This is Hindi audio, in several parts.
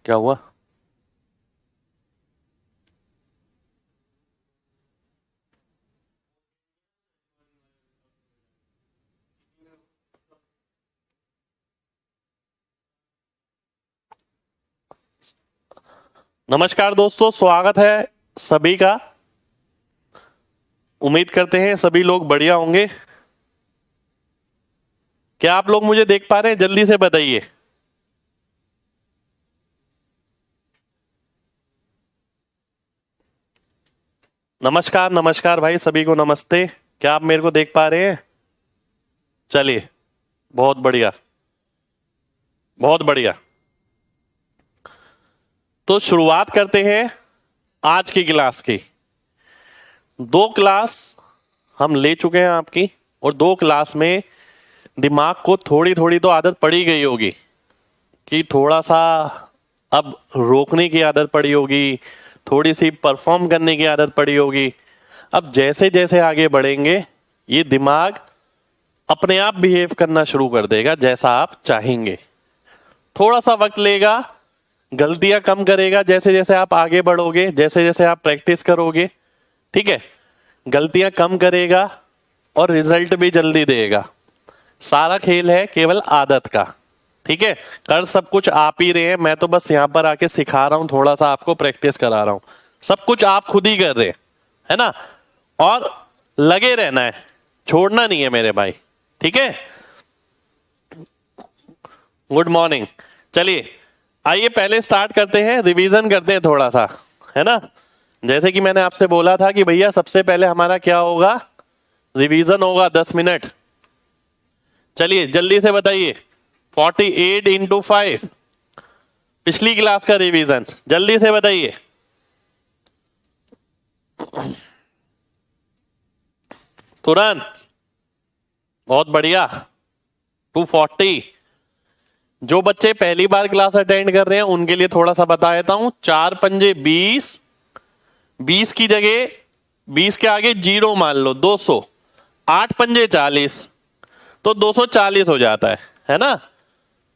क्या हुआ? नमस्कार दोस्तों, स्वागत है सभी का। उम्मीद करते हैं सभी लोग बढ़िया होंगे। क्या आप लोग मुझे देख पा रहे हैं? जल्दी से बताइए। नमस्कार नमस्कार भाई, सभी को नमस्ते। क्या आप मेरे को देख पा रहे हैं? चलिए, बहुत बढ़िया, बहुत बढ़िया। तो शुरुआत करते हैं आज की क्लास की। 2 क्लास हम ले चुके हैं आपकी, और 2 क्लास में दिमाग को थोड़ी थोड़ी तो आदत पड़ी गई होगी कि थोड़ा सा अब रोकने की आदत पड़ी होगी, थोड़ी सी परफॉर्म करने की आदत पड़ी होगी। अब जैसे जैसे आगे बढ़ेंगे ये दिमाग अपने आप बिहेव करना शुरू कर देगा जैसा आप चाहेंगे। थोड़ा सा वक्त लेगा, गलतियां कम करेगा जैसे जैसे आप आगे बढ़ोगे, जैसे जैसे आप प्रैक्टिस करोगे। ठीक है, गलतियां कम करेगा और रिजल्ट भी जल्दी देगा। सारा खेल है केवल आदत का। ठीक है, कर सब कुछ आप ही रहे हैं, मैं तो बस यहां पर आके सिखा रहा हूं, थोड़ा सा आपको प्रैक्टिस करा रहा हूं। सब कुछ आप खुद ही कर रहे हैं, है ना। और लगे रहना है, छोड़ना नहीं है मेरे भाई। ठीक है, गुड मॉर्निंग। चलिए आइए पहले स्टार्ट करते हैं, रिवीजन करते हैं थोड़ा सा, है ना। जैसे कि मैंने आपसे बोला था कि भैया सबसे पहले हमारा क्या होगा, रिवीजन होगा 10 मिनट। चलिए जल्दी से बताइए, 48 इंटू 5, पिछली क्लास का रिवीजन जल्दी से बताइए। तुरंत, बहुत बढ़िया। 240। जो बच्चे पहली बार क्लास अटेंड कर रहे हैं उनके लिए थोड़ा सा बता देता हूं। 4 पंजे 20, 20 की जगह 20 के आगे 0 मान लो, 200। 8 पंजे 40, तो 240 हो जाता है ना।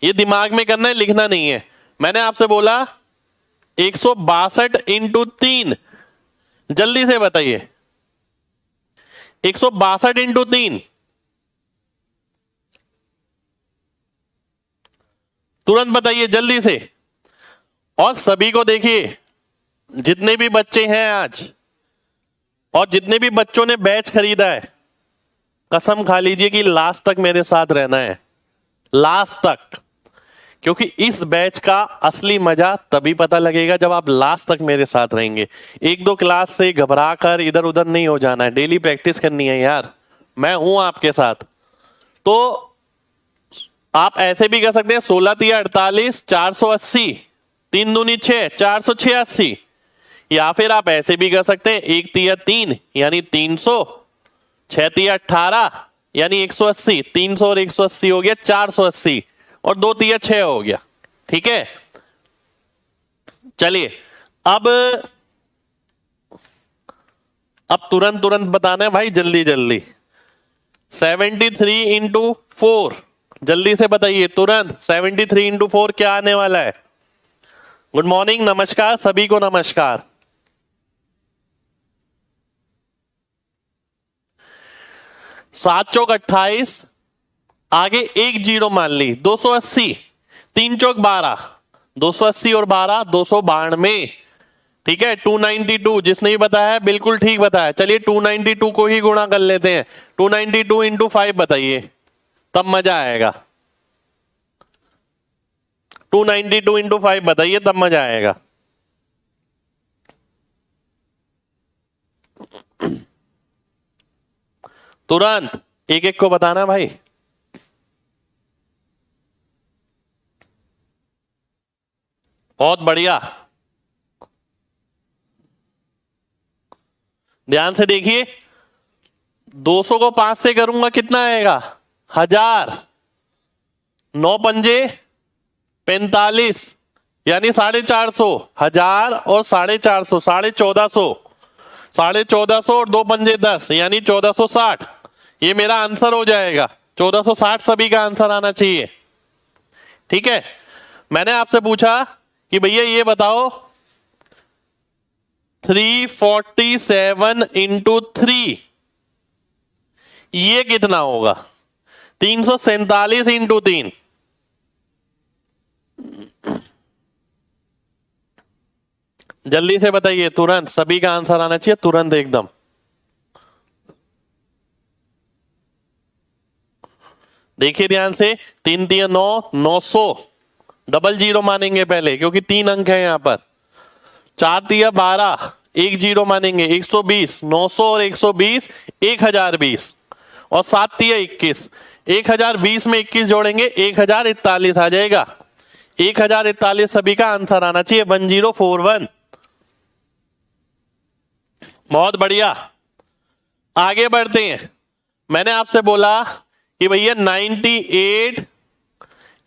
ये दिमाग में करना है, लिखना नहीं है। मैंने आपसे बोला 162 इंटू 3, जल्दी से बताइए। 162 इंटू 3, तुरंत बताइए जल्दी से। और सभी को देखिए, जितने भी बच्चे हैं आज और जितने भी बच्चों ने बैच खरीदा है, कसम खा लीजिए कि लास्ट तक मेरे साथ रहना है, लास्ट तक। क्योंकि इस बैच का असली मजा तभी पता लगेगा जब आप लास्ट तक मेरे साथ रहेंगे। 1-2 क्लास से घबरा कर इधर उधर नहीं हो जाना है, डेली प्रैक्टिस करनी है यार। मैं हूं आपके साथ। तो आप ऐसे भी कर सकते हैं, 16 तिया 48, 480, 3 दूनी 6, 486। या फिर आप ऐसे भी कर सकते हैं, 1 तिया 3 यानी 300, 6 तिया 18 यानी 180, 300 और 180 हो गया 480, और 2 तिया 6 हो गया। ठीक है, चलिए अब तुरंत तुरंत बताना है भाई, जल्दी जल्दी। 73 इंटू 4, जल्दी से बताइए तुरंत। 73 इंटू 4 क्या आने वाला है? गुड मॉर्निंग, नमस्कार सभी को, नमस्कार। 7 चौक 28, आगे 1 0 मान ली, 280। 3 चौक 12, 280 और 12 292। ठीक है, 292, जिसने भी बताया बिल्कुल ठीक बताया। चलिए 292 को ही गुणा कर लेते हैं। 292 इंटू 5 बताइए, तब मजा आएगा। 292 इंटू 5 बताइए, तब मजा आएगा। तुरंत एक एक को बताना भाई। बहुत बढ़िया, ध्यान से देखिए। 200 को 5 से करूंगा कितना आएगा? 1000। 9 पंजे 45 यानी 450। 1000 और 450, 1450। 1450 और 2 पंजे 10 यानी 1460। ये मेरा आंसर हो जाएगा। 1460 सभी का आंसर आना चाहिए। ठीक है, मैंने आपसे पूछा कि भैया ये बताओ 347 इंटू 3 ये कितना होगा? 347 इंटू 3। जल्दी से बताइए, तुरंत सभी का आंसर आना चाहिए, तुरंत एकदम। देखिए ध्यान से, 3 3 9, 900 डबल जीरो मानेंगे पहले क्योंकि 3 अंक है यहां पर। 4 3 12, एक जीरो मानेंगे, 120, 900 और 120 1020 और 7 3 21, 1020 में 21 जोड़ेंगे 1041 आ जाएगा। 1041 सभी का आंसर आना चाहिए, 1041। बहुत बढ़िया, आगे बढ़ते हैं। मैंने आपसे बोला कि भैया 98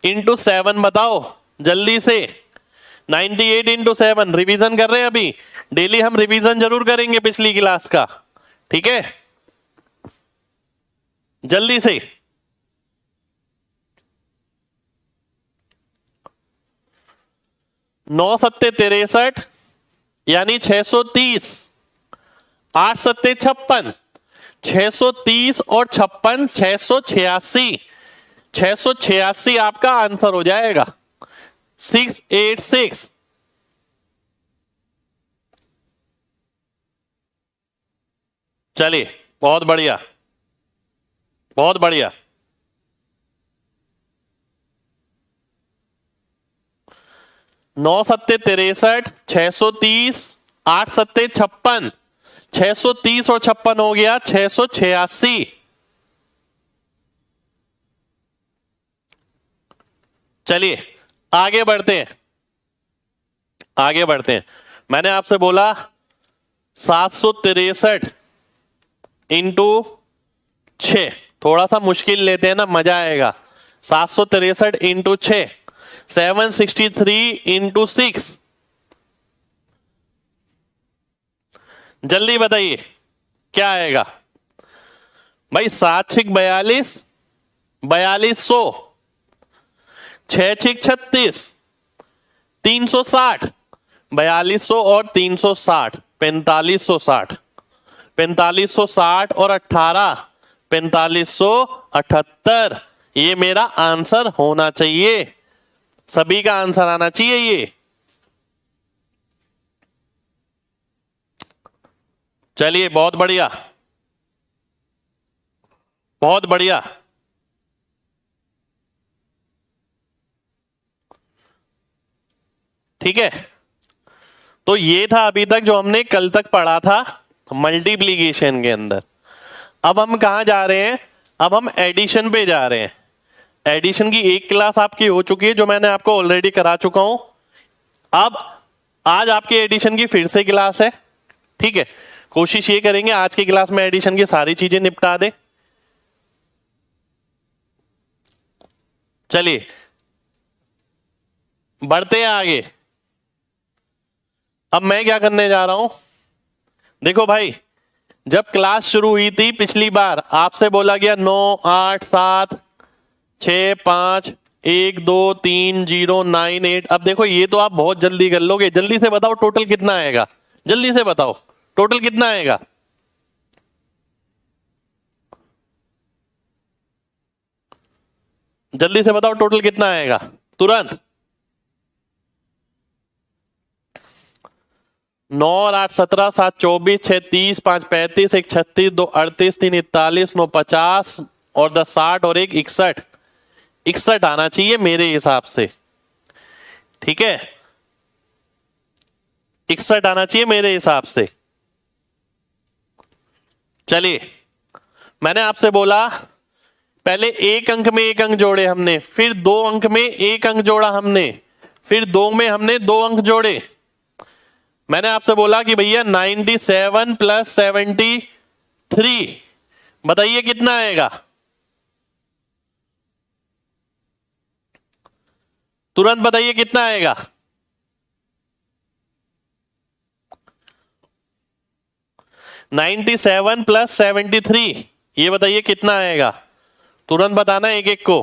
इंटू 7 बताओ जल्दी से। 98 इंटू 7 रिविजन कर रहे हैं अभी, डेली हम रिवीजन जरूर करेंगे पिछली क्लास का, ठीक है? जल्दी से 9 सत्ते 63 यानी 630, 8 सत्ते 56, 630 और 56 686, 686 आपका आंसर हो जाएगा। 686। चलिए बहुत बढ़िया, बहुत बढ़िया। नौ सत्ते 63, 630, 8 सत्ते 56, 630 और 56 हो गया 686। चलिए आगे बढ़ते हैं, आगे बढ़ते हैं। मैंने आपसे बोला 763 इंटू 6, थोड़ा सा मुश्किल लेते हैं ना, मजा आएगा। 763 इंटू 6, 763 इंटू 6। जल्दी बताइए क्या आएगा भाई? 7 6 42, 4200, 6 6 36, 360, 4200 और 360, 4560, 4560 और 18, 4578। ये मेरा आंसर होना चाहिए, सभी का आंसर आना चाहिए ये। चलिए बहुत बढ़िया, बहुत बढ़िया। ठीक है, तो ये था अभी तक जो हमने कल तक पढ़ा था मल्टीप्लीकेशन के अंदर। अब हम कहां जा रहे हैं? अब हम एडिशन पे जा रहे हैं। एडिशन की एक क्लास आपकी हो चुकी है जो मैंने आपको ऑलरेडी करा चुका हूं। अब आज आपकी एडिशन की फिर से क्लास है, ठीक है? कोशिश ये करेंगे आज की क्लास में एडिशन की सारी चीजें निपटा दे। चलिए बढ़ते हैं आगे। अब मैं क्या करने जा रहा हूं, देखो भाई, जब क्लास शुरू हुई थी पिछली बार आपसे बोला गया 9 8 7 6 5 1 2 3 0 9 8। अब देखो ये तो आप बहुत जल्दी कर लोगे, जल्दी से बताओ टोटल कितना आएगा? जल्दी से बताओ टोटल कितना आएगा? जल्दी से बताओ टोटल कितना आएगा तुरंत। 9 और 8 17, 7 24, 6 30, 5 35, 1 36, 2 38, 3 41, 9 50 और 10 60 और 1 61। 61 आना चाहिए मेरे हिसाब से, ठीक है? 61 आना चाहिए मेरे हिसाब से। चलिए मैंने आपसे बोला पहले एक अंक में एक अंक जोड़े हमने, फिर 2 अंक में एक अंक जोड़ा हमने, फिर 2 में हमने 2 अंक जोड़े। मैंने आपसे बोला कि भैया 97 प्लस 73 बताइए कितना आएगा? तुरंत बताइए कितना आएगा? $97 प्लस 73, ये बताइए कितना आएगा? तुरंत बताना एक एक को।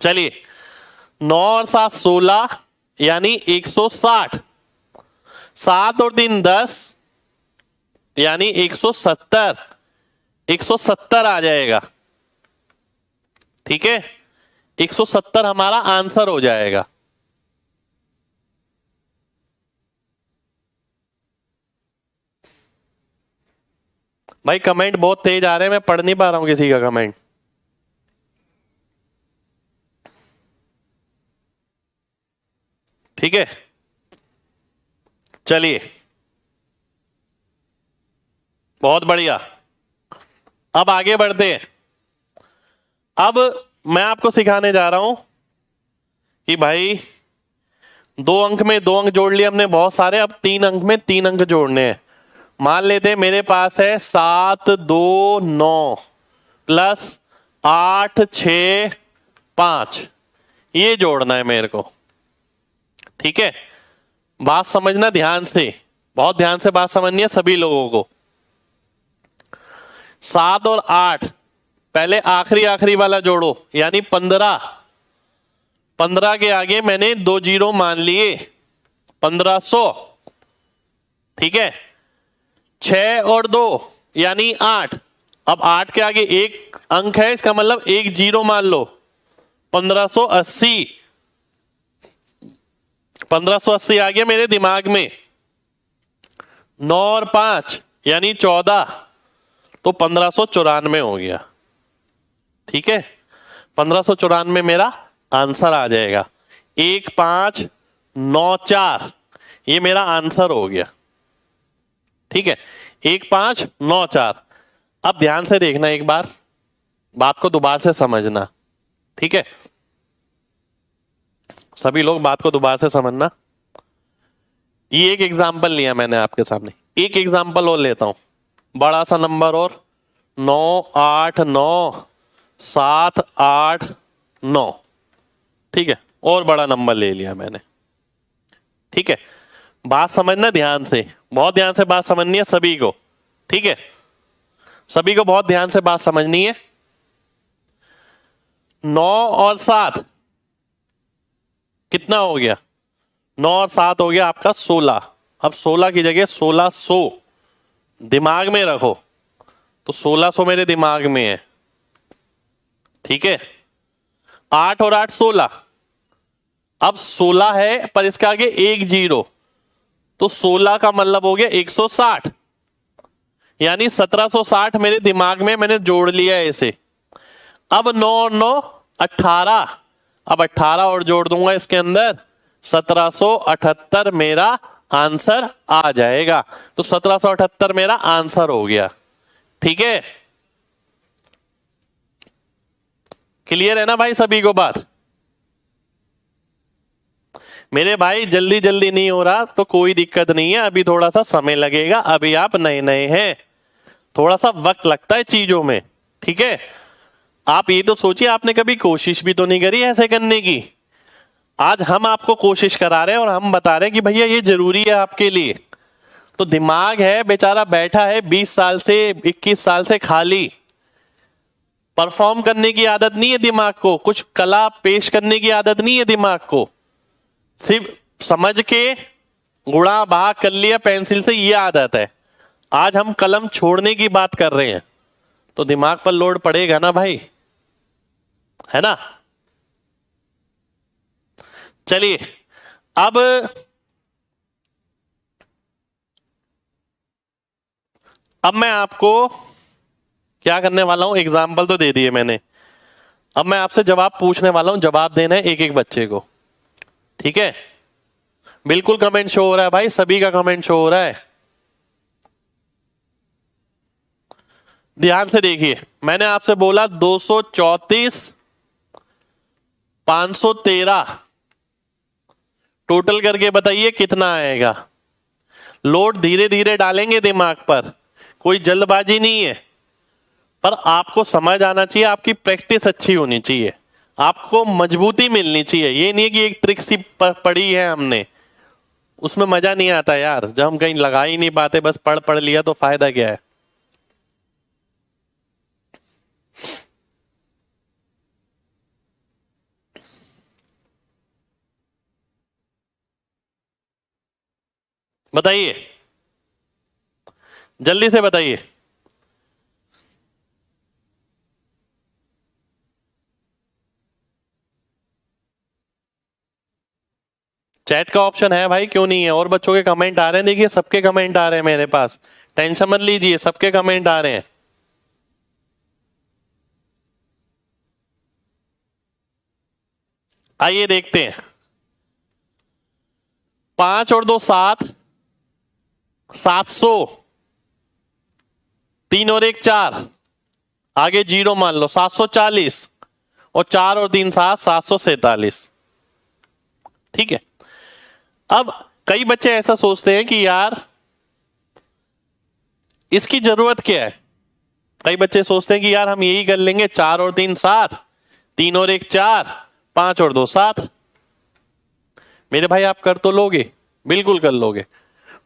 चलिए 9 और 7 16 यानी 160, 7 और 3 10 यानी 170, 170 आ जाएगा। ठीक है, 170 हमारा आंसर हो जाएगा। भाई कमेंट बहुत तेज आ रहे हैं, मैं पढ़ नहीं पा रहा हूं किसी का कमेंट। ठीक है, चलिए बहुत बढ़िया। अब आगे बढ़ते हैं। अब मैं आपको सिखाने जा रहा हूं कि भाई 2 अंक में 2 अंक जोड़ लिए हमने बहुत सारे, अब 3 अंक में 3 अंक जोड़ने हैं। मान लेते हैं मेरे पास है 7 2 9 प्लस 8 6 5, ये जोड़ना है मेरे को। ठीक है, बात समझना ध्यान से, बहुत ध्यान से बात समझनी है सभी लोगों को। 7 और 8 पहले आखिरी वाला जोड़ो, यानी 15। 15 के आगे मैंने 2 जीरो मान लिए, 1500। ठीक है, 6 और 2 यानी 8। अब 8 के आगे एक अंक है, इसका मतलब एक जीरो मान लो, 1580। 1580 आ गया मेरे दिमाग में। 9 और 5 यानी 14, तो 1594 हो गया। ठीक है, 1594 मेरा आंसर आ जाएगा। 1594 ये मेरा आंसर हो गया। ठीक है, 1594। अब ध्यान से देखना, एक बार बात को दोबारा से समझना। ठीक है, सभी लोग बात को दोबारा से समझना। ये एक एग्जाम्पल लिया मैंने आपके सामने, एक एग्जाम्पल और लेता हूं, बड़ा सा नंबर और 9 8 9 7 8 9। ठीक है, और बड़ा नंबर ले लिया मैंने। ठीक है, बात समझना ध्यान से, बहुत ध्यान से बात समझनी है सभी को। ठीक है, सभी को बहुत ध्यान से बात समझनी है। 9 और 7 कितना हो गया? 9 और 7 हो गया आपका 16। अब 16 की जगह 1600 दिमाग में रखो, तो 1600 मेरे दिमाग में है। ठीक है, 8 और 8 16। अब 16 है पर इसके आगे एक जीरो, तो 16 का मतलब हो गया 160, यानी 1760 मेरे दिमाग में मैंने जोड़ लिया है इसे। अब 9 और 9 18, अब 18 और जोड़ दूंगा इसके अंदर, 1778 मेरा आंसर आ जाएगा। तो 1778 मेरा आंसर हो गया। ठीक है, क्लियर है ना भाई सभी को बात? मेरे भाई जल्दी जल्दी नहीं हो रहा तो कोई दिक्कत नहीं है, अभी थोड़ा सा समय लगेगा, अभी आप नए नए हैं, थोड़ा सा वक्त लगता है चीजों में। ठीक है, आप ये तो सोचिए आपने कभी कोशिश भी तो नहीं करी ऐसे करने की। आज हम आपको कोशिश करा रहे हैं और हम बता रहे हैं कि भैया ये जरूरी है आपके लिए। तो दिमाग है बेचारा बैठा है 20 साल से 21 साल से खाली, परफॉर्म करने की आदत नहीं है दिमाग को, कुछ कला पेश करने की आदत नहीं है दिमाग को, सिर्फ समझ के गुणा भाग कर लिया पेंसिल से, ये आदत है। आज हम कलम छोड़ने की बात कर रहे हैं, तो दिमाग पर लोड पड़ेगा ना भाई, है ना? चलिए अब मैं आपको क्या करने वाला हूं, एग्जाम्पल तो दे दिए मैंने, अब मैं आपसे जवाब पूछने वाला हूं, जवाब देना है एक एक बच्चे को। ठीक है, बिल्कुल कमेंट शो हो रहा है भाई, सभी का कमेंट शो हो रहा है। ध्यान से देखिए, मैंने आपसे बोला 234 513, टोटल करके बताइए कितना आएगा। लोड धीरे धीरे डालेंगे दिमाग पर, कोई जल्दबाजी नहीं है, पर आपको समझ आना चाहिए, आपकी प्रैक्टिस अच्छी होनी चाहिए, आपको मजबूती मिलनी चाहिए। ये नहीं कि एक ट्रिक सी पढ़ी है हमने, उसमें मजा नहीं आता यार, जब हम कहीं लगा ही नहीं पाते, बस पढ़ पढ़ लिया तो फायदा क्या है। बताइए, जल्दी से बताइए। चैट का ऑप्शन है भाई, क्यों नहीं है? और बच्चों के कमेंट आ रहे हैं, देखिए सबके कमेंट आ रहे हैं मेरे पास, टेंशन मत लीजिए, सबके कमेंट आ रहे हैं। आइए देखते हैं। 5 और 2 7, 700, 3 और 1 4, आगे 0 मान लो, 740, और 4 और 3 7, 747। ठीक है। अब कई बच्चे ऐसा सोचते हैं कि यार इसकी जरूरत क्या है। कई बच्चे सोचते हैं कि यार हम यही कर लेंगे, 4 और 3 7, 3 और 1 4, 5 और 2 7। मेरे भाई आप कर तो लोगे, बिल्कुल कर लोगे,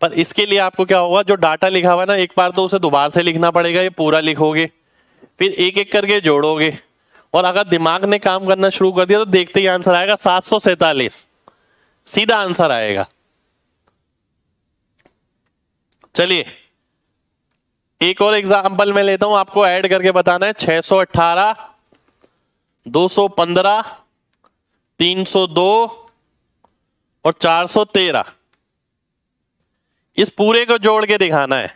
पर इसके लिए आपको क्या होगा, जो डाटा लिखा हुआ है ना, एक बार तो उसे दोबारा से लिखना पड़ेगा, ये पूरा लिखोगे, फिर एक एक करके जोड़ोगे, और अगर दिमाग ने काम करना शुरू कर दिया तो देखते ही आंसर आएगा 747, सीधा आंसर आएगा। चलिए एक और एग्जांपल मैं लेता हूं, आपको ऐड करके बताना है। 618, 215, 302 और 413, इस पूरे को जोड़ के दिखाना है।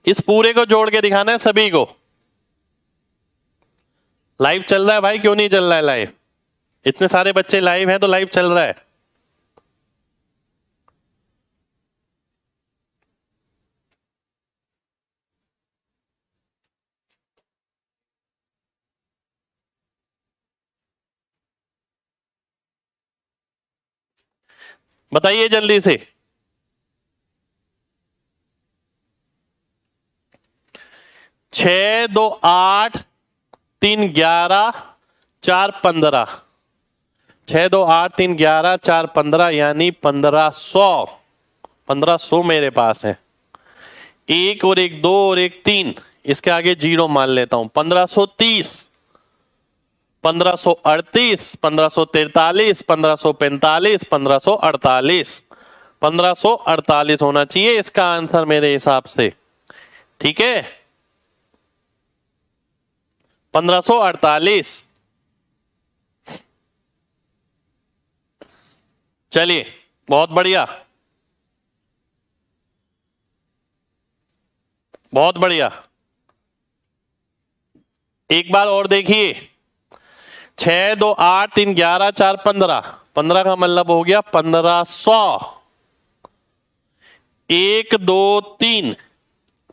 इस पूरे को जोड़ के दिखाना है सभी को। लाइव चल रहा है भाई, क्यों नहीं चल रहा है लाइव? इतने सारे बच्चे लाइव हैं तो लाइव चल रहा है। बताइए जल्दी से। 6 2 8, 3 11, 4 15, 6 2 8 3 11 4 15, यानी 1500। 1500 मेरे पास है। एक और एक 2 और एक 3, इसके आगे 0 मान लेता हूं। 1530, 1538, 1543, 1545, 1548, 1548 होना चाहिए इसका आंसर मेरे हिसाब से। ठीक है, 1548। चलिए बहुत बढ़िया, बहुत बढ़िया। एक बार और देखिए, 6 2 8 3 11 4 15, 15 का मतलब हो गया 1500। 1 2 3,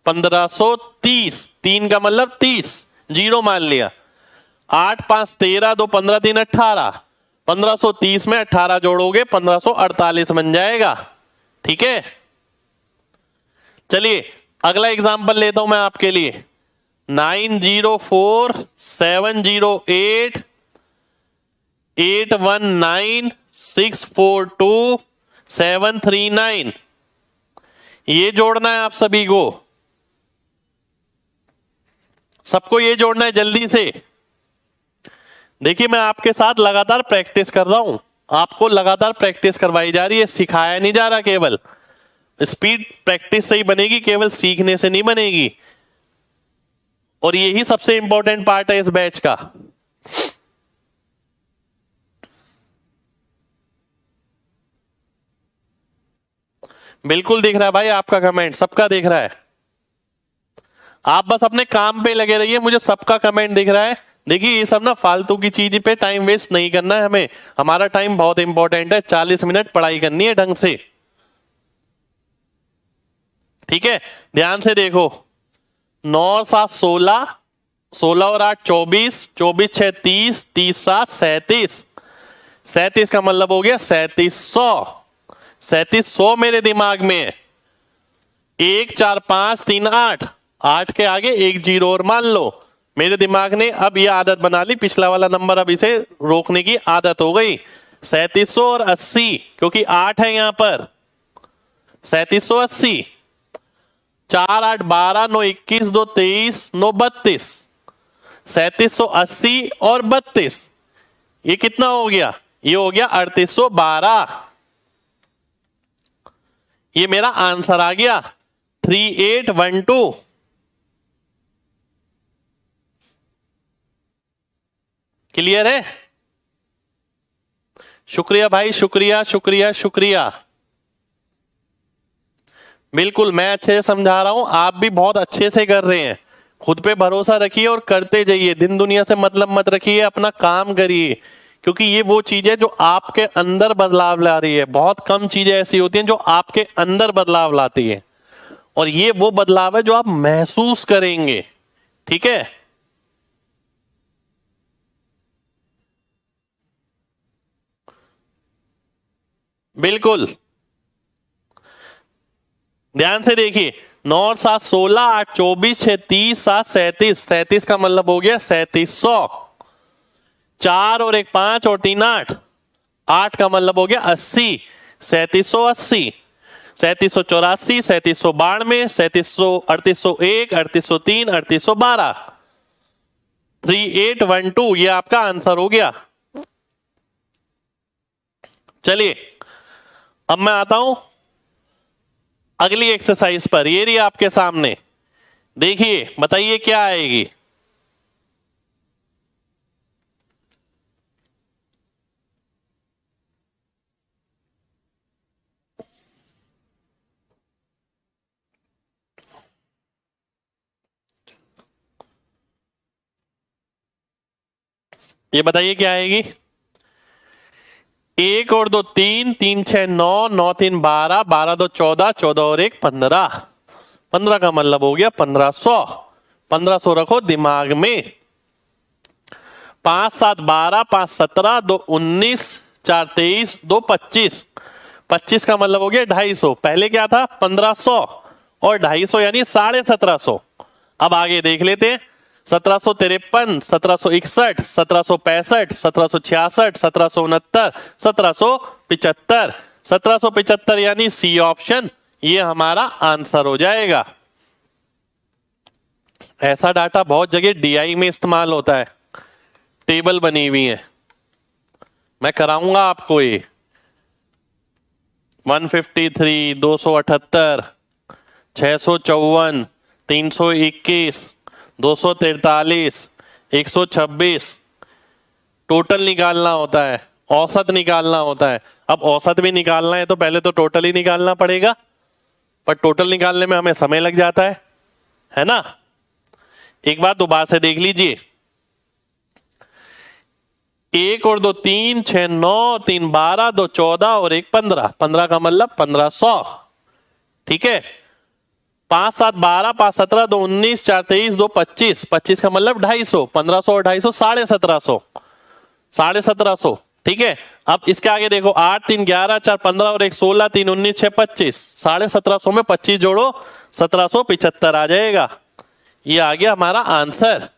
1530, 3 का मतलब 30, 0 मान लिया। 8 5 13, 2 15 3 18, 1530 में 18 जोड़ोगे 1548 बन जाएगा। ठीक है, चलिए अगला एग्जांपल लेता हूं मैं आपके लिए। 904 708 819 642 739, ये जोड़ना है आप सभी को, सबको ये जोड़ना है जल्दी से। देखिए मैं आपके साथ लगातार प्रैक्टिस कर रहा हूं, आपको लगातार प्रैक्टिस करवाई जा रही है, सिखाया नहीं जा रहा। केवल स्पीड प्रैक्टिस से ही बनेगी, केवल सीखने से नहीं बनेगी, और यही सबसे इंपॉर्टेंट पार्ट है इस बैच का। बिल्कुल दिख रहा है भाई आपका कमेंट, सबका दिख रहा है। आप बस अपने काम पे लगे रहिए, मुझे सबका कमेंट दिख रहा है। देखिए ये सब ना फालतू की चीज पे टाइम वेस्ट नहीं करना है हमें, हमारा टाइम बहुत इंपॉर्टेंट है। 40 मिनट पढ़ाई करनी है ढंग से। ठीक है, ध्यान से देखो। 9 और 7 16, 16 और 8 24, 24 6 30, 30 7 37, 37 का मतलब हो गया 3700। 3700 मेरे दिमाग में है। 1 4 5 3 8, 8 के आगे एक 0 और मान लो। मेरे दिमाग ने अब यह आदत बना ली, पिछला वाला नंबर अब इसे रोकने की आदत हो गई। 3700 और 80, क्योंकि 8 है यहां पर। 3780, 4 8 12, 9 21, 2 23, 9 32, 3780 और 32, ये कितना हो गया? ये हो गया 3812। ये मेरा आंसर आ गया 3812। क्लियर है? शुक्रिया भाई, शुक्रिया शुक्रिया शुक्रिया। बिल्कुल मैं अच्छे से समझा रहा हूं, आप भी बहुत अच्छे से कर रहे हैं। खुद पे भरोसा रखिए और करते जाइए, दिन दुनिया से मतलब मत रखिए, अपना काम करिए, क्योंकि ये वो चीज है जो आपके अंदर बदलाव ला रही है। बहुत कम चीजें ऐसी होती हैं जो आपके अंदर बदलाव लाती है, और ये वो बदलाव है जो आप महसूस करेंगे। ठीक है? बिल्कुल ध्यान से देखिए, 9 और 7 16, 8 24, 6 30, 7 37, 37 का मतलब हो गया 3700। 4 और 1 5 और 3 8, 8 का मतलब हो गया 80, 3780, 3784, 3792, 3801, 3803, 3812, 3812 ये आपका आंसर हो गया। चलिए अब मैं आता हूं अगली एक्सरसाइज पर। ये रही आपके सामने, देखिए बताइए क्या आएगी। ये बताइए क्या आएगी। 1 और 2 3, 3 6 9, 9 3 12, 12 2 14, 14 और 1 15, 15 का मतलब हो गया 1500। 1500 रखो दिमाग में। 5 7 12, 5 17, 2 19, 4 23, 2 25, 25 का मतलब हो गया 250। पहले क्या था 1500 और 250 यानी 1750। अब आगे देख लेते हैं। 1753, 1761, 1765, 1766, 1769, 1775, 1775 यानी सी ऑप्शन ये हमारा आंसर हो जाएगा। ऐसा डाटा बहुत जगह डीआई में इस्तेमाल होता है, टेबल बनी हुई है, मैं कराऊंगा आपको ये। 153, 278, 654, 321, 243, 126 टोटल निकालना होता है, औसत निकालना होता है। अब औसत भी निकालना है तो पहले तो टोटल ही निकालना पड़ेगा, पर टोटल निकालने में हमें समय लग जाता है ना? एक बार दोबारा से देख लीजिए। 1 और 2 3, 6 9, 3 12, 2 14 और 1 15, 15 का मतलब 1500। ठीक है? 5 7 12, 5 17, 2 19, 4 23, 2 25, 25 का मतलब 250, 1500 और 250 1750, 1750। ठीक है? अब इसके आगे देखो 8 3 11, 4 15 और 1 16, 3 19, 6 25, 1750 में 25 जोड़ो 1775 आ जाएगा। ये आ गया हमारा आंसर।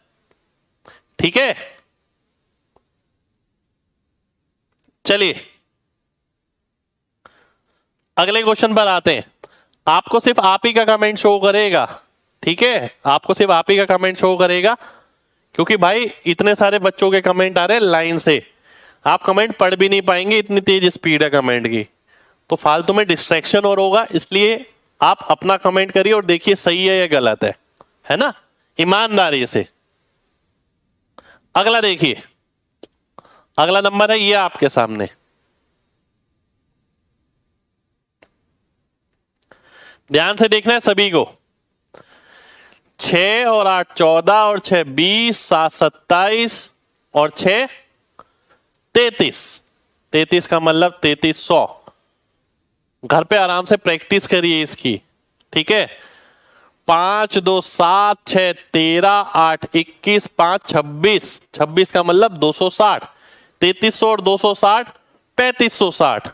ठीक है? चलिए अगले क्वेश्चन पर आते हैं। आपको सिर्फ आप ही का कमेंट शो करेगा। ठीक है? आपको सिर्फ आप ही का कमेंट शो करेगा, क्योंकि भाई इतने सारे बच्चों के कमेंट आ रहे हैं लाइन से, आप कमेंट पढ़ भी नहीं पाएंगे, इतनी तेज स्पीड है कमेंट की, तो फालतू में डिस्ट्रैक्शन और होगा। इसलिए आप अपना कमेंट करिए और देखिए सही है या गलत है ना, ईमानदारी से। अगला देखिए, अगला नंबर है ये आपके सामने। ध्यान से देखना है सभी को। 6 और 8 14 और 6 20, 7 27 और 6 33, 33 का मतलब 3300। घर पे आराम से प्रैक्टिस करिए इसकी। ठीक है? 5 2 7 6 13, 8 21, 5 26, 26 का मतलब 260, 3300 और 260 3560,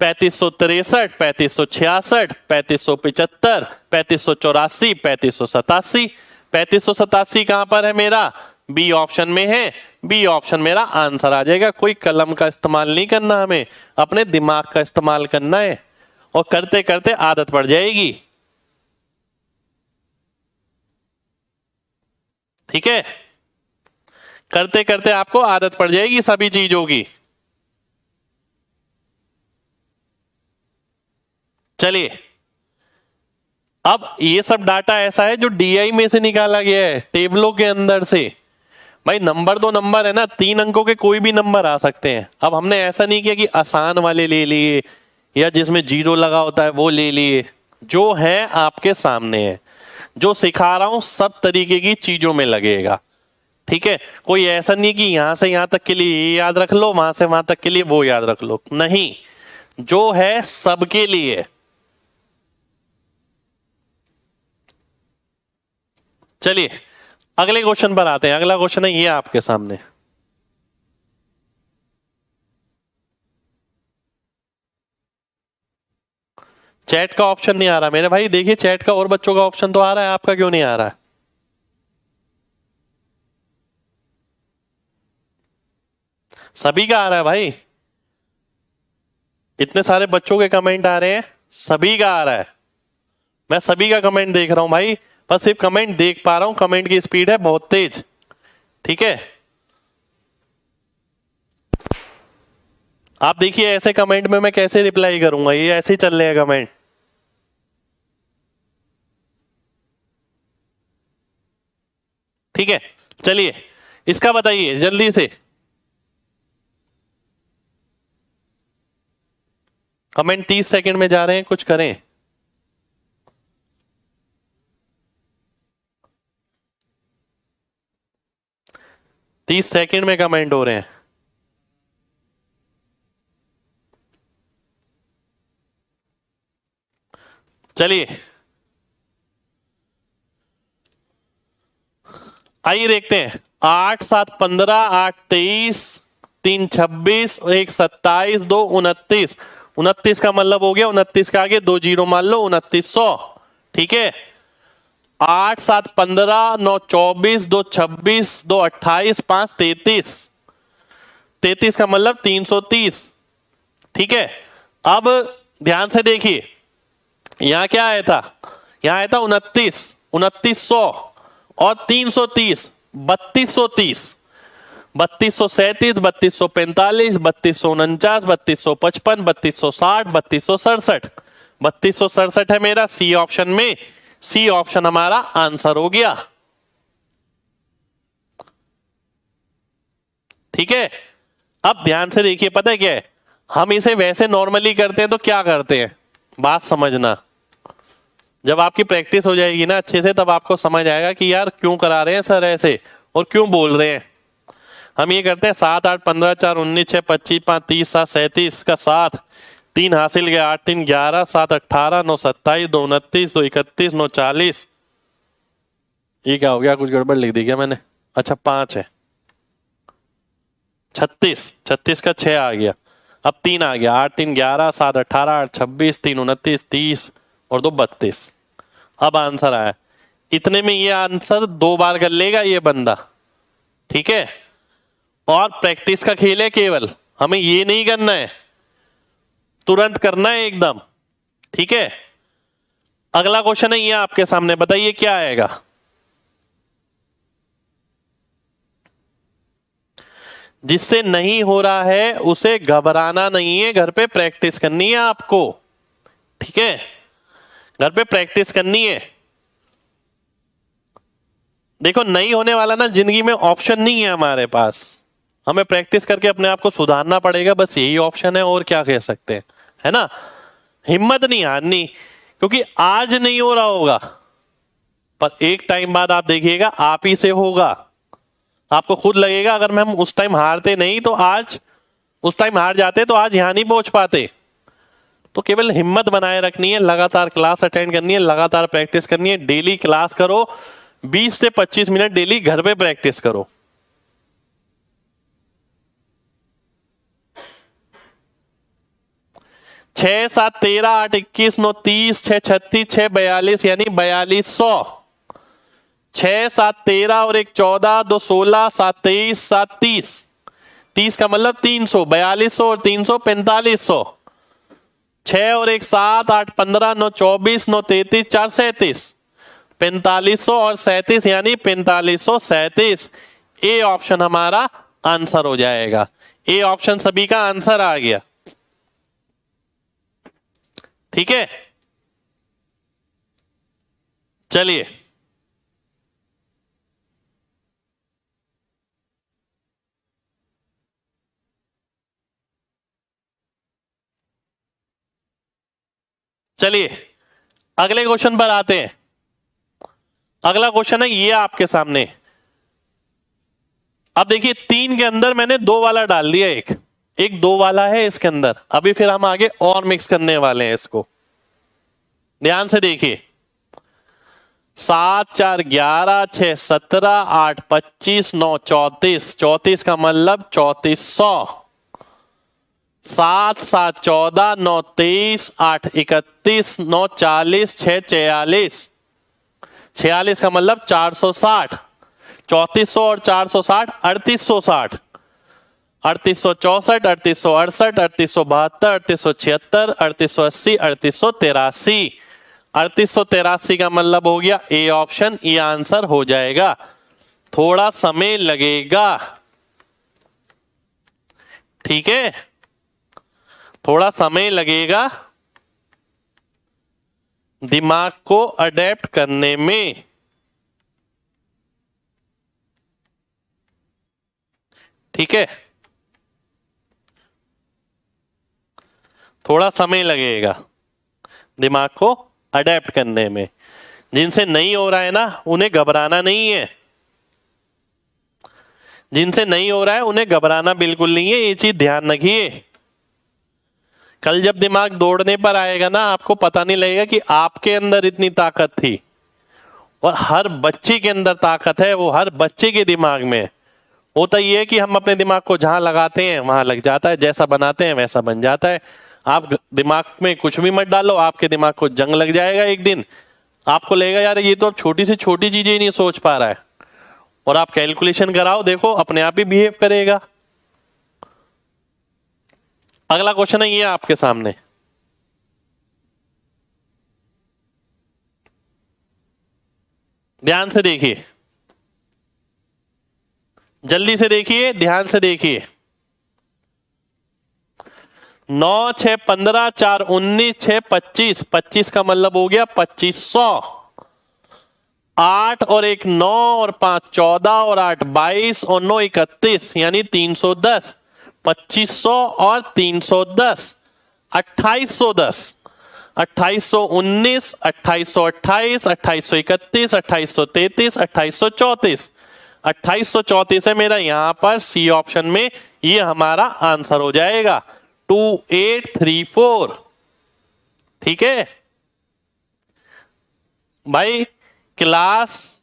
3563, 3566, 3575, 3584, 3587। 3587 कहां पर है मेरा? बी ऑप्शन में है। बी ऑप्शन मेरा आंसर आ जाएगा। कोई कलम का इस्तेमाल नहीं करना, हमें अपने दिमाग का इस्तेमाल करना है, और करते करते आदत पड़ जाएगी। ठीक है? करते करते आपको आदत पड़ जाएगी सभी चीजों की। चलिए, अब ये सब डाटा ऐसा है जो डीआई में से निकाला गया है, टेबलों के अंदर से। भाई नंबर दो नंबर है ना, 3 अंकों के कोई भी नंबर आ सकते हैं। अब हमने ऐसा नहीं किया कि आसान वाले ले लिए या जिसमें जीरो लगा होता है वो ले लिए, जो है आपके सामने है। जो सिखा रहा हूं सब तरीके की चीजों में लगेगा, ठीक है। कोई ऐसा नहीं कि यहां से यहां तक के लिए ये याद रख लो, वहां से वहां तक के लिए वो याद रख लो, नहीं, जो है सबके लिए। चलिए अगले क्वेश्चन पर आते हैं। अगला क्वेश्चन है ये आपके सामने। चैट का ऑप्शन नहीं आ रहा मेरे भाई, देखिए चैट का और बच्चों का ऑप्शन तो आ रहा है, आपका क्यों नहीं आ रहा है? सभी का आ रहा है भाई, इतने सारे बच्चों के कमेंट आ रहे हैं, सभी का आ रहा है। मैं सभी का कमेंट देख रहा हूं भाई, बस सिर्फ कमेंट देख पा रहा हूं, कमेंट की स्पीड है बहुत तेज, ठीक है। आप देखिए ऐसे कमेंट में मैं कैसे रिप्लाई करूंगा, ये ऐसे ही चल रहे हैं कमेंट। ठीक है, चलिए इसका बताइए जल्दी से, कमेंट 30 सेकंड में जा रहे हैं, कुछ करें। तीस सेकंड में कमेंट हो रहे हैं। चलिए आइए देखते हैं। 8 7 15, 8 23, 3 26, 1 27, 2 29। 29 का मतलब हो गया, 29 का आगे 2 जीरो मान लो, 2900, ठीक है। 8 7 15, 9 24, 2 26, 2 28, 5 33। 33 का मतलब 330, ठीक है। अब ध्यान से देखिए, यहां क्या आया था, यहां आया था 29, 2900 और 330, 3230, 3237, 3245, 3249, 3255, 3260, 3267। 3267 है मेरा सी ऑप्शन में, सी ऑप्शन हमारा आंसर हो गया, ठीक है। अब ध्यान से देखिए, पता है क्या है, हम इसे वैसे नॉर्मली करते हैं तो क्या करते हैं, बात समझना। जब आपकी प्रैक्टिस हो जाएगी ना अच्छे से, तब आपको समझ आएगा कि यार क्यों करा रहे हैं सर ऐसे और क्यों बोल रहे हैं। हम ये करते हैं 7 8 15 4 19 6 25 5 30 7 37 का 7, 3 हासिल गया, 8 3 11, 7 18, 9 27, 2 29, 2 31, 9 40। ये क्या हो गया, कुछ गड़बड़ लिख दी क्या मैंने? अच्छा 5 है, 36, 36 का 6 आ गया, अब 3 आ गया, 8 3 11, 7 18, 8 26, 3 29, 30 और 2 32। अब आंसर आया, इतने में ये आंसर 2 बार कर लेगा ये बंदा, ठीक है। और प्रैक्टिस का खेल है केवल, हमें ये नहीं करना है, तुरंत करना है एकदम, ठीक है। अगला क्वेश्चन है ये आपके सामने, बताइए क्या आएगा। जिससे नहीं हो रहा है उसे घबराना नहीं है, घर पे प्रैक्टिस करनी है आपको, ठीक है, घर पे प्रैक्टिस करनी है। देखो नहीं होने वाला ना जिंदगी में ऑप्शन नहीं है हमारे पास, हमें प्रैक्टिस करके अपने आप को सुधारना पड़ेगा, बस यही ऑप्शन है, और क्या कह सकते हैं, है ना। हिम्मत नहीं हारनी, क्योंकि आज नहीं हो रहा होगा पर एक टाइम बाद आप देखिएगा आप ही से होगा। आपको खुद लगेगा अगर हम उस टाइम हारते नहीं तो आज, उस टाइम हार जाते तो आज यहां नहीं पहुंच पाते। तो केवल हिम्मत बनाए रखनी है, लगातार क्लास अटेंड करनी है, लगातार प्रैक्टिस करनी है, डेली क्लास करो, 20 से 25 मिनट डेली घर पे प्रैक्टिस करो। छह 7 13, 8 21, 9 30, 6 36, 6 42 यानी 4200। 6 7 13 और 1 14, 2 16, 7 23, 7 30, 30 का मतलब 300, 4200 और 300 4500। 6 और 1 7, 8 15, 9 24, 9 33, 4 37, 4500 और 37 यानी 4537। ए ऑप्शन हमारा आंसर हो जाएगा, ए ऑप्शन सभी का आंसर आ गया, ठीक है, चलिए चलिए अगले क्वेश्चन पर आते हैं। अगला क्वेश्चन है ये आपके सामने। अब देखिए 3 के अंदर मैंने 2 वाला डाल दिया, एक एक 2 वाला है इसके अंदर। अभी फिर हम आगे और मिक्स करने वाले हैं इसको, ध्यान से देखिए। 7 4 11 6 17 8 25 9 34, 34 का मतलब 3400। 7 7 14 9 23 8 31 9 40 6 44, 46 का मतलब 460। 3400 और 460 3860, 3864 3868 3872 3876 3880 3883। 3883 का मतलब हो गया ए ऑप्शन, ये आंसर हो जाएगा। थोड़ा समय लगेगा, ठीक है, थोड़ा समय लगेगा दिमाग को अडेप्ट करने में, ठीक है, थोड़ा समय लगेगा दिमाग को अडेप्ट करने में। जिनसे नहीं हो रहा है ना उन्हें घबराना नहीं है, जिनसे नहीं हो रहा है उन्हें घबराना बिल्कुल नहीं है, ये चीज ध्यान रखिए। कल जब दिमाग दौड़ने पर आएगा ना, आपको पता नहीं लगेगा कि आपके अंदर इतनी ताकत थी, और हर बच्चे के अंदर ताकत है, वो हर बच्चे के दिमाग में। होता ये है कि हम अपने दिमाग को जहां लगाते हैं वहां लग जाता है, जैसा बनाते हैं वैसा बन जाता है। आप दिमाग में कुछ भी मत डालो, आपके दिमाग को जंग लग जाएगा एक दिन। आपको लगेगा यार ये तो अब छोटी से छोटी चीजें ही नहीं सोच पा रहा है, और आप कैलकुलेशन कराओ, देखो अपने आप ही बिहेव करेगा। अगला क्वेश्चन है ये आपके सामने। ध्यान से देखिए, जल्दी से देखिए, ध्यान से देखिए। 9 6 15 4 19 6 25, 25 का मतलब हो गया 2500। 8 और 1 9 और 5 14 और 8 22 और 9 31, यानी 310। 2500 और 310 2810, 2819 2828 2831 2833 2834। 2834 है मेरा यहां पर सी ऑप्शन में, ये हमारा आंसर हो जाएगा 2834। ठीक है भाई, class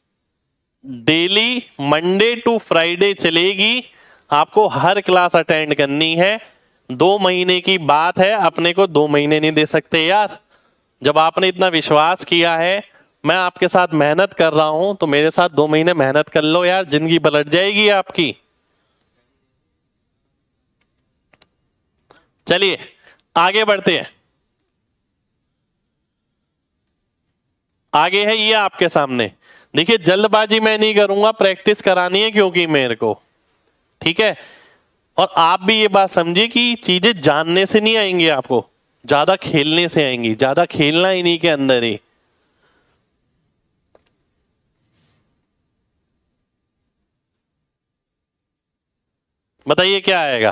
daily Monday to Friday चलेगी, आपको हर क्लास अटेंड करनी है। 2 महीने की बात है, अपने को 2 महीने नहीं दे सकते यार। जब आपने इतना विश्वास किया है, मैं आपके साथ मेहनत कर रहा हूं, तो मेरे साथ 2 महीने मेहनत कर लो यार, जिंदगी पलट जाएगी आपकी। चलिए आगे बढ़ते हैं। आगे है ये आपके सामने। देखिए जल्दबाजी मैं नहीं करूंगा, प्रैक्टिस करानी है क्योंकि मेरे को, ठीक है। और आप भी ये बात समझिए कि चीजें जानने से नहीं आएंगी, आपको ज्यादा खेलने से आएंगी। ज्यादा खेलना इन्हीं के अंदर ही। बताइए क्या आएगा।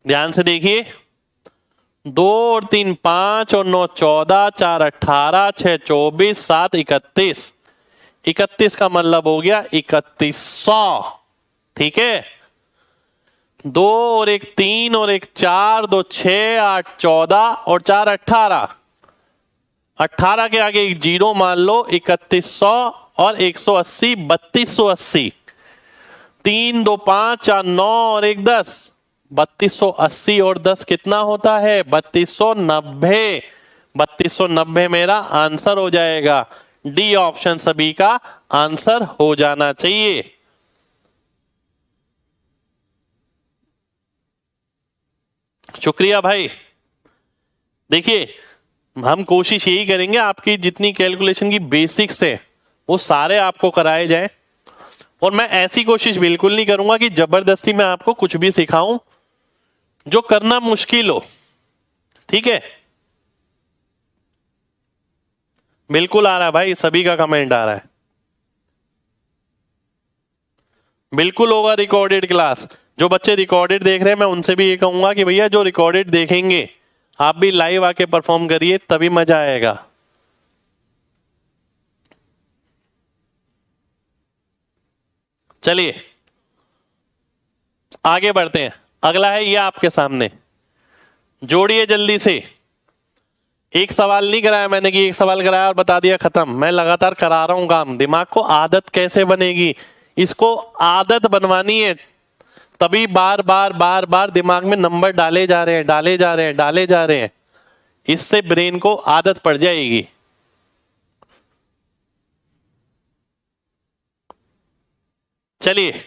ध्यान से देखिए। 2 और 3 5 और 9 14, 4 18, 6 24, 7 31। 31 का मतलब हो गया 3100। ठीक है। 2 और 1 3 और 1 4, 2 6 8 14 और 4 18। 18 के आगे एक जीरो मान लो, 3100 और 180 3280। 3 2 5 4 9 और 1 10। 3280 और 10 कितना होता है? 3290। 3290 मेरा आंसर हो जाएगा। डी ऑप्शन सभी का आंसर हो जाना चाहिए। शुक्रिया भाई। देखिए हम कोशिश यही करेंगे आपकी जितनी कैलकुलेशन की बेसिक्स है वो सारे आपको कराए जाए, और मैं ऐसी कोशिश बिल्कुल नहीं करूंगा कि जबरदस्ती मैं आपको कुछ भी सिखाऊं जो करना मुश्किल हो। ठीक है, बिल्कुल आ रहा है भाई, सभी का कमेंट आ रहा है। बिल्कुल होगा रिकॉर्डेड क्लास। जो बच्चे रिकॉर्डेड देख रहे हैं मैं उनसे भी ये कहूंगा कि भैया जो रिकॉर्डेड देखेंगे आप भी लाइव आके परफॉर्म करिए, तभी मजा आएगा। चलिए आगे बढ़ते हैं। अगला है ये आपके सामने, जोड़िए जल्दी से। एक सवाल नहीं कराया मैंने कि एक सवाल कराया और बता दिया खत्म। मैं लगातार करा रहा हूं काम। दिमाग को आदत कैसे बनेगी, इसको आदत बनवानी है, तभी बार बार बार बार दिमाग में नंबर डाले जा रहे हैं, डाले जा रहे हैं, डाले जा रहे हैं। इससे ब्रेन को आदत पड़ जाएगी। चलिए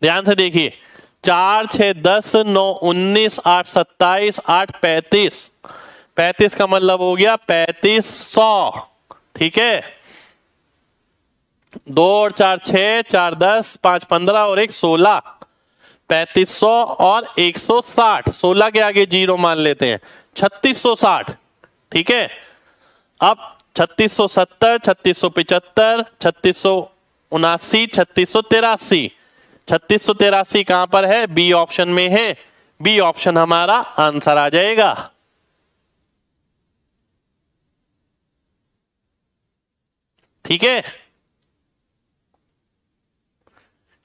ध्यान से देखिए, 4 6 10 9 19 8 27 8 35। 35 का मतलब हो गया 3500। ठीक है, 2 और 4 6, 4 10, 5 15 और 1 16। 3500 और 160, 16 के आगे जीरो मान लेते हैं, 3660। ठीक है, अब 3670, 3675, 3679, 3683। 3683 कहां पर है, बी ऑप्शन में है। बी ऑप्शन हमारा आंसर आ जाएगा। ठीक है,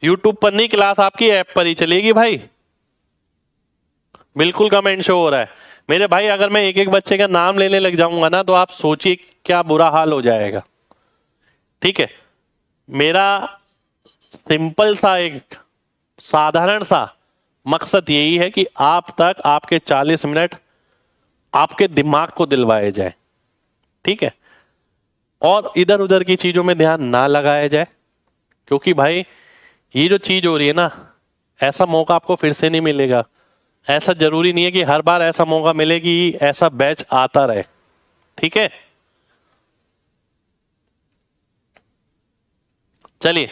यूट्यूब पर नहीं, क्लास आपकी ऐप पर ही चलेगी भाई। बिल्कुल कमेंट शो हो रहा है मेरे भाई। अगर मैं एक एक बच्चे का नाम लेने लग जाऊंगा ना तो आप सोचिए क्या बुरा हाल हो जाएगा। ठीक है, मेरा सिंपल सा एक साधारण सा मकसद यही है कि आप तक आपके 40 मिनट आपके दिमाग को दिलवाए जाए। ठीक है, और इधर उधर की चीजों में ध्यान ना लगाया जाए, क्योंकि भाई ये जो चीज हो रही है ना, ऐसा मौका आपको फिर से नहीं मिलेगा। ऐसा जरूरी नहीं है कि हर बार ऐसा मौका मिले कि ऐसा बैच आता रहे। ठीक है, चलिए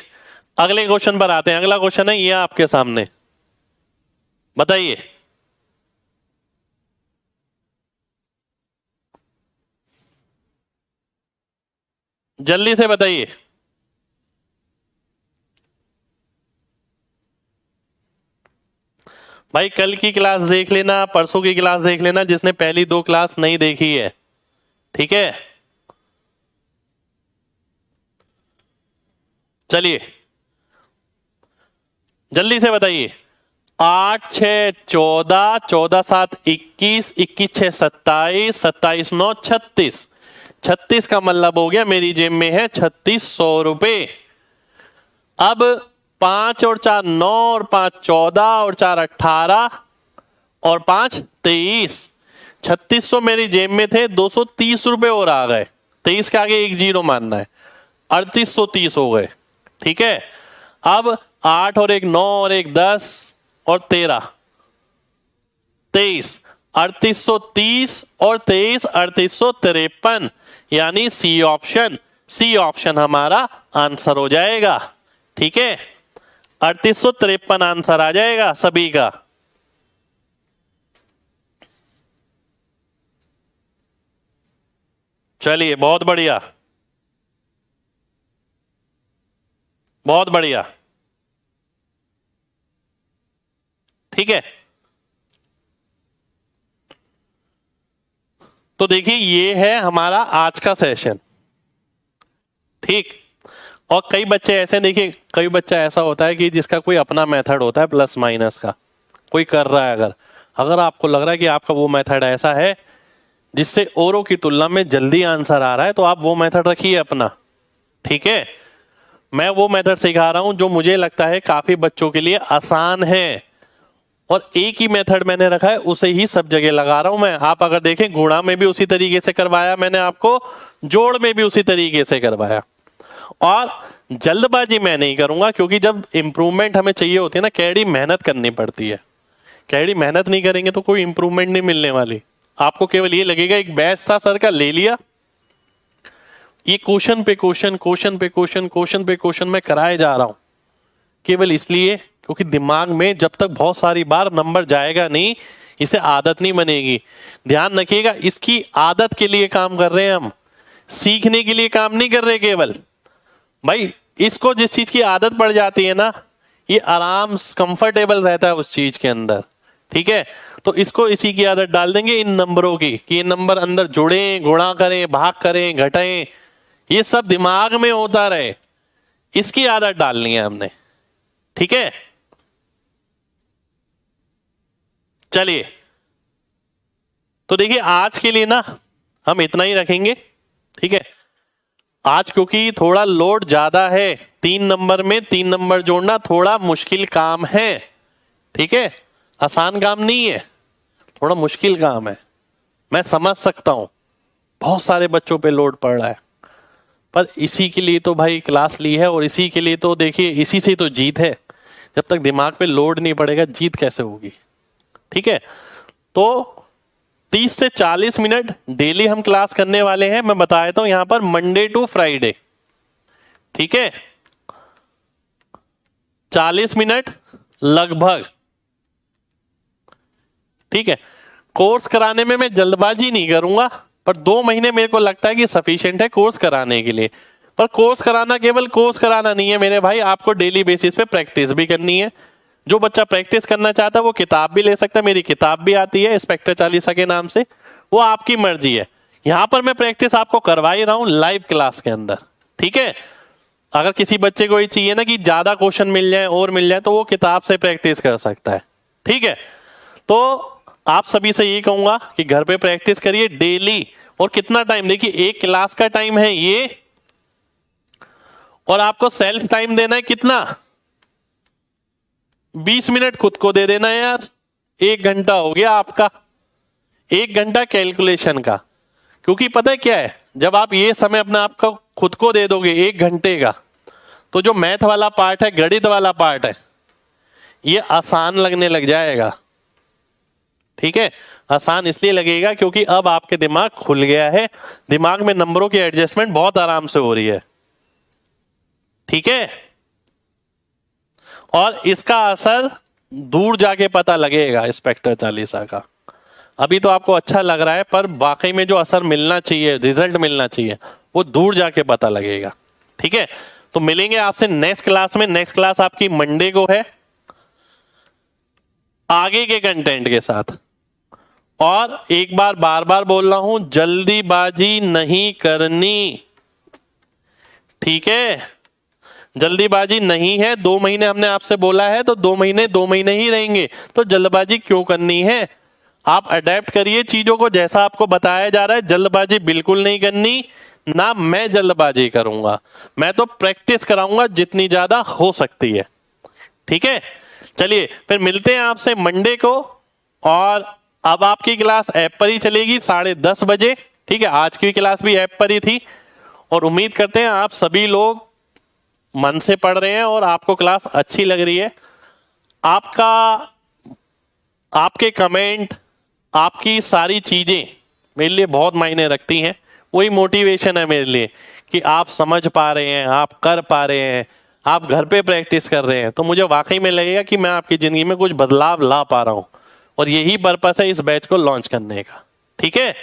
अगले क्वेश्चन पर आते हैं। अगला क्वेश्चन है ये आपके सामने, बताइए। जल्दी से बताइए। भाई कल की क्लास देख लेना, परसों की क्लास देख लेना, जिसने पहली 2 क्लास नहीं देखी है। ठीक है, चलिए जल्दी से बताइए। 8 6 14, 14 7 21, 21 6 27, 27 9 36। 36 का मतलब हो गया मेरी जेब में है 3600 रुपए। अब 5 और 4 9 और 5 14 और 4 18 और 5 23। 3600 मेरी जेब में थे, 230 रुपए और आ गए। 23 के आगे एक जीरो मानना है, 3830 हो गए। ठीक है, अब 8 और 1 9 और 1 10 और 13 23। 3830 और 23 3853, यानी सी ऑप्शन। सी ऑप्शन हमारा आंसर हो जाएगा। ठीक है, 3853 आंसर आ जाएगा सभी का। चलिए बहुत बढ़िया, बहुत बढ़िया। ठीक है, तो देखिए ये है हमारा आज का सेशन। ठीक, और कई बच्चे ऐसे, देखिए कई बच्चा ऐसा होता है कि जिसका कोई अपना मेथड होता है प्लस माइनस का, कोई कर रहा है। अगर अगर आपको लग रहा है कि आपका वो मेथड ऐसा है जिससे औरों की तुलना में जल्दी आंसर आ रहा है, तो आप वो मेथड रखिए अपना। ठीक है, मैं वो मेथड सिखा रहा हूं जो मुझे लगता है काफी बच्चों के लिए आसान है, और एक ही मेथड मैंने रखा है, उसे ही सब जगह लगा रहा हूं मैं। आप अगर देखें, गुणा में भी उसी तरीके से करवाया मैंने आपको, जोड़ में भी उसी तरीके से करवाया। और जल्दबाजी मैं नहीं करूंगा, क्योंकि जब इंप्रूवमेंट हमें चाहिए होती है ना, कैडी मेहनत करनी पड़ती है। कैडी मेहनत नहीं करेंगे तो कोई इंप्रूवमेंट नहीं मिलने वाली। आपको केवल ये लगेगा एक बैच था सर का, ले लिया, ये क्वेश्चन पे क्वेश्चन, क्वेश्चन पे क्वेश्चन, क्वेश्चन पे क्वेश्चन मैं कराए जा रहा हूं, केवल इसलिए क्योंकि दिमाग में जब तक बहुत सारी बार नंबर जाएगा नहीं, इसे आदत नहीं बनेगी। ध्यान रखिएगा, इसकी आदत के लिए काम कर रहे हैं हम, सीखने के लिए काम नहीं कर रहे केवल। भाई इसको जिस चीज की आदत पड़ जाती है ना, ये आराम कंफर्टेबल रहता है उस चीज के अंदर। ठीक है, तो इसको इसी की आदत डाल देंगे इन नंबरों की, कि ये नंबर अंदर जुड़ें, गुणा करें, भाग करें, घटाएं, ये सब दिमाग में होता रहे, इसकी आदत डालनी है हमने। ठीक है, चलिए तो देखिए आज के लिए ना हम इतना ही रखेंगे। ठीक है, आज क्योंकि थोड़ा लोड ज्यादा है, 3 नंबर में 3 नंबर जोड़ना थोड़ा मुश्किल काम है। ठीक है, आसान काम नहीं है, थोड़ा मुश्किल काम है, मैं समझ सकता हूं बहुत सारे बच्चों पे लोड पड़ रहा है, पर इसी के लिए तो भाई क्लास ली है, और इसी के लिए तो देखिए, इसी से तो जीत है। जब तक दिमाग पे लोड नहीं पड़ेगा, जीत कैसे होगी। ठीक है, तो 30 से 40 मिनट डेली हम क्लास करने वाले हैं। मैं बता देता हूं यहां पर मंडे टू फ्राइडे। ठीक है, 40 मिनट लगभग। ठीक है, कोर्स कराने में मैं जल्दबाजी नहीं करूंगा, पर 2 महीने मेरे को लगता है कि सफिशिएंट है कोर्स कराने के लिए। पर कोर्स कराना केवल कोर्स कराना नहीं है मेरे भाई, आपको डेली बेसिस पे प्रैक्टिस भी करनी है। जो बच्चा प्रैक्टिस करना चाहता है वो किताब भी ले सकता है, मेरी किताब भी आती है इंस्पेक्टर चालीसा के नाम से, वो आपकी मर्जी है। यहां पर मैं प्रैक्टिस आपको करवा ही रहा हूं लाइव क्लास के अंदर। ठीक है, अगर किसी बच्चे को ये चाहिए ना कि ज्यादा क्वेश्चन मिल जाए और मिल जाए, तो वो किताब से प्रैक्टिस कर सकता है। ठीक है, तो आप सभी से ये कहूंगा कि घर पे प्रैक्टिस करिए डेली। और कितना टाइम, देखिए एक क्लास का टाइम है ये, और आपको सेल्फ टाइम देना है कितना, 20 मिनट खुद को दे देना है यार। 1 घंटा हो गया आपका, 1 घंटा कैलकुलेशन का। क्योंकि पता है क्या है, जब आप ये समय अपना आपका खुद को दे दोगे 1 घंटे का, तो जो मैथ वाला पार्ट है, गणित वाला पार्ट है, ये आसान लगने लग जाएगा। ठीक है, आसान इसलिए लगेगा क्योंकि अब आपके दिमाग खुल गया है, दिमाग में नंबरों की एडजस्टमेंट बहुत आराम से हो रही है। ठीक है, और इसका असर दूर जाके पता लगेगा इंस्पेक्टर चालीसा का। अभी तो आपको अच्छा लग रहा है, पर वाकई में जो असर मिलना चाहिए, रिजल्ट मिलना चाहिए, वो दूर जाके पता लगेगा। ठीक है, तो मिलेंगे आपसे नेक्स्ट क्लास में। नेक्स्ट क्लास आपकी मंडे को है, आगे के कंटेंट के साथ। और एक बार बार बार बोल रहा हूं, जल्दीबाजी नहीं करनी। ठीक है, जल्दीबाजी नहीं है। 2 महीने हमने आपसे बोला है, तो 2 महीने 2 महीने ही रहेंगे, तो जल्दबाजी क्यों करनी है। आप अडेप्ट करिए चीजों को जैसा आपको बताया जा रहा है। जल्दबाजी बिल्कुल नहीं करनी, ना मैं जल्दबाजी करूंगा, मैं तो प्रैक्टिस कराऊंगा जितनी ज्यादा हो सकती है। ठीक है, चलिए फिर मिलते हैं आपसे मंडे को। और अब आपकी क्लास ऐप पर ही चलेगी 10:30 बजे। ठीक है, आज की क्लास भी ऐप पर ही थी, और उम्मीद करते हैं आप सभी लोग मन से पढ़ रहे हैं और आपको क्लास अच्छी लग रही है। आपके कमेंट, आपकी सारी चीजें मेरे लिए बहुत मायने रखती हैं। वही मोटिवेशन है मेरे लिए कि आप समझ पा रहे हैं, आप कर पा रहे हैं, आप घर पे प्रैक्टिस कर रहे हैं, तो मुझे वाकई में लगेगा कि मैं आपकी जिंदगी में कुछ बदलाव ला पा रहा हूं। और यही पर्पस है इस बैच को लॉन्च करने का। ठीक है,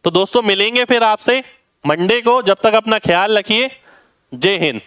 तो दोस्तों मिलेंगे फिर आपसे मंडे को। जब तक अपना ख्याल रखिए। जय हिंद।